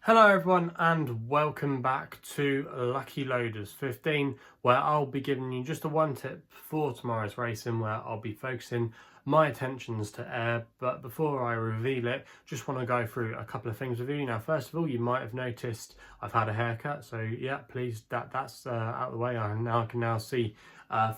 Hello everyone and welcome back to Lucky Loaders 15, where I'll be giving you just a one tip for tomorrow's racing, where I'll be focusing my attentions to air. But before I reveal it, just want to go through a couple of things with you. Now, first of all, you might have noticed I've had a haircut, so yeah, please, that's out of the way. I can now see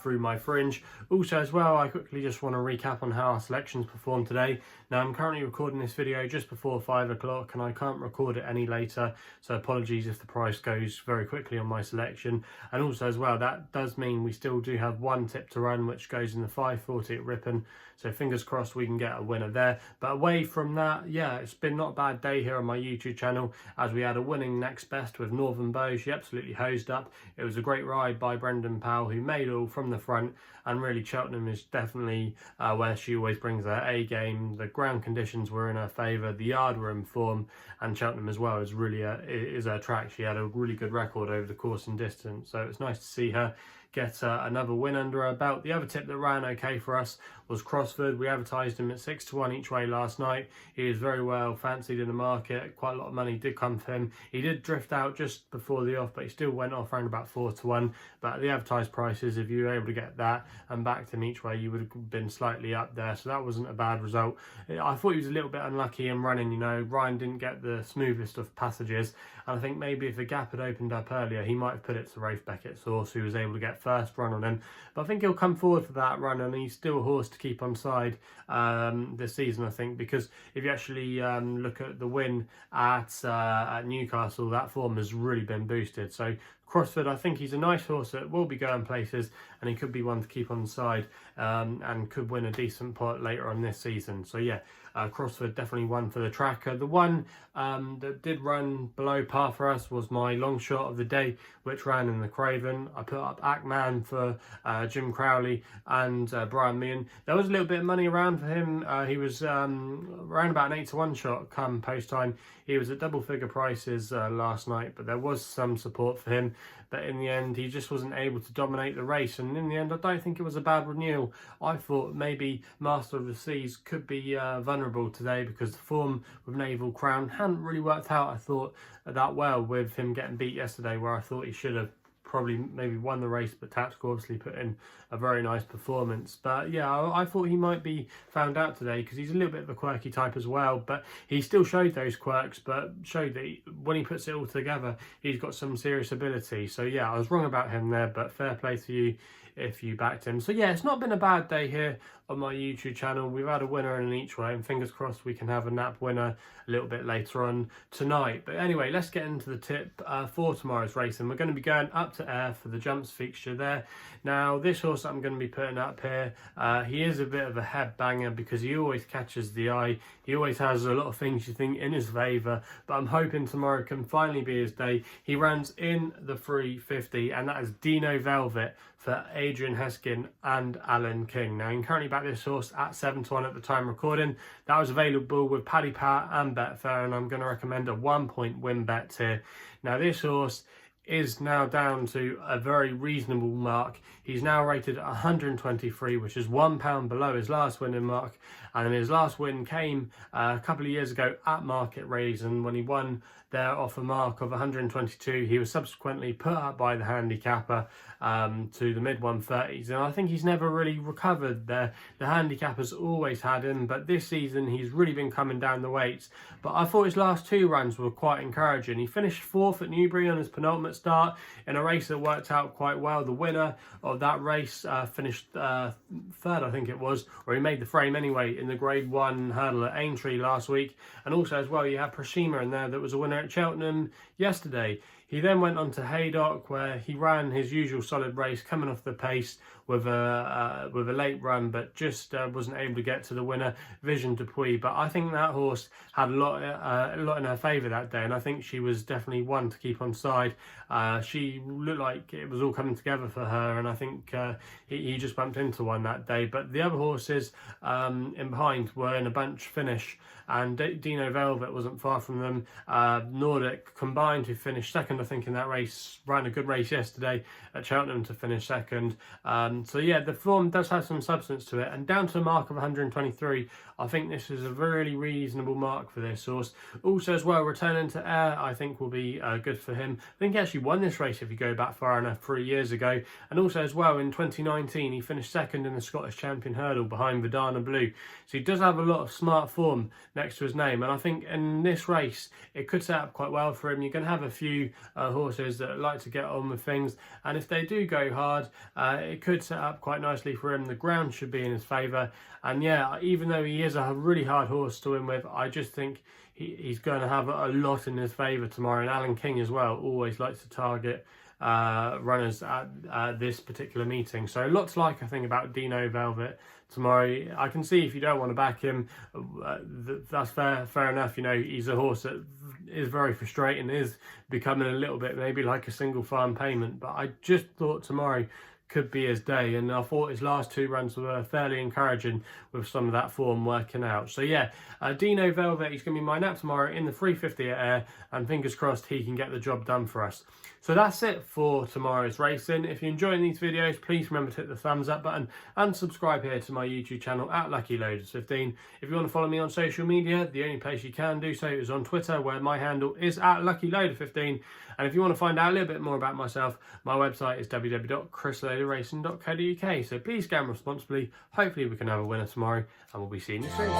through my fringe. Also as well, I quickly just want to recap on how our selections performed today. Now, I'm currently recording this video just before 5 o'clock and I can't record it any later, so apologies if the price goes very quickly on my selection. And also as well, that does mean we still do have one tip to run, which goes in the 540 at Ripon, so fingers crossed we can get a winner there. But away from that, yeah, it's been not a bad day here on my YouTube channel, as we had a winning next best with Northern Bow. She absolutely hosed up. It was a great ride by Brendan Powell, who made all from the front, and really Cheltenham is definitely where she always brings her A game. The ground conditions were in her favour, the yard were in form, and Cheltenham as well is really is her track. She had a really good record over the course and distance, so it's nice to see her get another win under her belt. The other tip that ran okay for us was Crossford. We advertised him at 6-1 each way last night. He is very well fancied in the market. Quite a lot of money did come for him. He did drift out just before the off, but he still went off around about 4-1. But at the advertised prices, if you were able to get that and backed him each way, you would have been slightly up there. So that wasn't a bad result. I thought he was a little bit unlucky in running. You know, Ryan didn't get the smoothest of passages. And I think maybe if the gap had opened up earlier, he might have put it to Rafe Beckett's horse, who was able to get first run on him. But I think he'll come forward for that run, and he's still a horse to keep on side this season, I think, because if you actually look at the win at Newcastle, that form has really been boosted. So Crossford, I think he's a nice horse that will be going places, and he could be one to keep on the side and could win a decent pot later on this season. So yeah, Crossford definitely one for the tracker. The one that did run below par for us was my long shot of the day, which ran in the Craven. I put up Ackman for Jim Crowley and Brian Meehan. There was a little bit of money around for him. He was around about an 8-1 shot come post time. He was at double figure prices last night, but there was some support for him. But in the end, he just wasn't able to dominate the race. And in the end, I don't think it was a bad renewal. I thought maybe Master of the Seas could be vulnerable today, because the form with Naval Crown hadn't really worked out, I thought, that well, with him getting beat yesterday, where I thought he should have probably maybe won the race, but Tactical obviously put in a very nice performance. But yeah, I thought he might be found out today, because he's a little bit of a quirky type as well, but he still showed those quirks, but showed that when he puts it all together, he's got some serious ability. So yeah, I was wrong about him there, but fair play to you if you backed him. So yeah, it's not been a bad day here on my YouTube channel. We've had a winner in each way, and fingers crossed we can have a nap winner a little bit later on tonight. But anyway, let's get into the tip for tomorrow's racing. We're going to be going up to Ayr for the jumps fixture there. Now, this horse I'm going to be putting up here, he is a bit of a head banger, because he always catches the eye. He always has a lot of things you think in his favour, but I'm hoping tomorrow can finally be his day. He runs in the 350, and that is Dino Velvet for Adrian Heskin and Alan King. Now, you can currently back this horse at 7-1 at the time recording. That was available with Paddy Power and Betfair, and I'm going to recommend a 1-point win bet here. Now, this horse is now down to a very reasonable mark. He's now rated 123, which is £1 below his last winning mark, and his last win came a couple of years ago at Market Raisin, when he won there off a mark of 122. He was subsequently put up by the handicapper to the mid 130s, and I think he's never really recovered there. The handicappers always had him, but this season he's really been coming down the weights. But I thought his last two runs were quite encouraging. He finished 4th at Newbury on his penultimate start in a race that worked out quite well. The winner of that race finished 3rd, I think it was, or he made the frame anyway, in the Grade 1 hurdle at Aintree last week. And also as well, you have Prashima in there that was a winner at Cheltenham yesterday. He then went on to Haydock, where he ran his usual solid race, coming off the pace with a late run, but just wasn't able to get to the winner, Vision Dupuis. But I think that horse had a lot in her favour that day, and I think she was definitely one to keep on side. She looked like it was all coming together for her, and I think he just bumped into one that day. But the other horses in behind were in a bunch finish, and Dino Velvet wasn't far from them. Nordic combined, who finished second, I think, in that race, ran a good race yesterday at Cheltenham to finish second. So yeah, the form does have some substance to it, and down to a mark of 123, I think this is a really reasonable mark for this horse. Also as well, returning to air, I think will be good for him. I think he actually won this race if you go back far enough 3 years ago, and also as well in 2019 he finished second in the Scottish Champion Hurdle behind Vidana Blue, so he does have a lot of smart form next to his name, and I think in this race it could set up quite well for him. You're going to have a few horses that like to get on with things, and if they do go hard, it could set up quite nicely for him. The ground should be in his favour, and yeah, even though he is a really hard horse to win with, I just think he's going to have a lot in his favour tomorrow. And Alan King as well always likes to target runners at this particular meeting. So lots to like, I think, about Dino Velvet tomorrow. I can see if you don't want to back him, that's fair enough. You know, he's a horse that is very frustrating, is becoming a little bit maybe like a single farm payment, but I just thought tomorrow could be his day, and I thought his last two runs were fairly encouraging with some of that form working out. So yeah, Dino Velvet, he's going to be my nap tomorrow in the 350 at air, and fingers crossed he can get the job done for us. So that's it for tomorrow's racing. If you're enjoying these videos, please remember to hit the thumbs up button and subscribe here to my YouTube channel at LuckyLoaders15. If you want to follow me on social media, the only place you can do so is on Twitter, where my handle is at LuckyLoader15. And if you want to find out a little bit more about myself, my website is www.chrisloaderracing.co.uk. So please gamble responsibly. Hopefully we can have a winner tomorrow, and we'll be seeing you soon.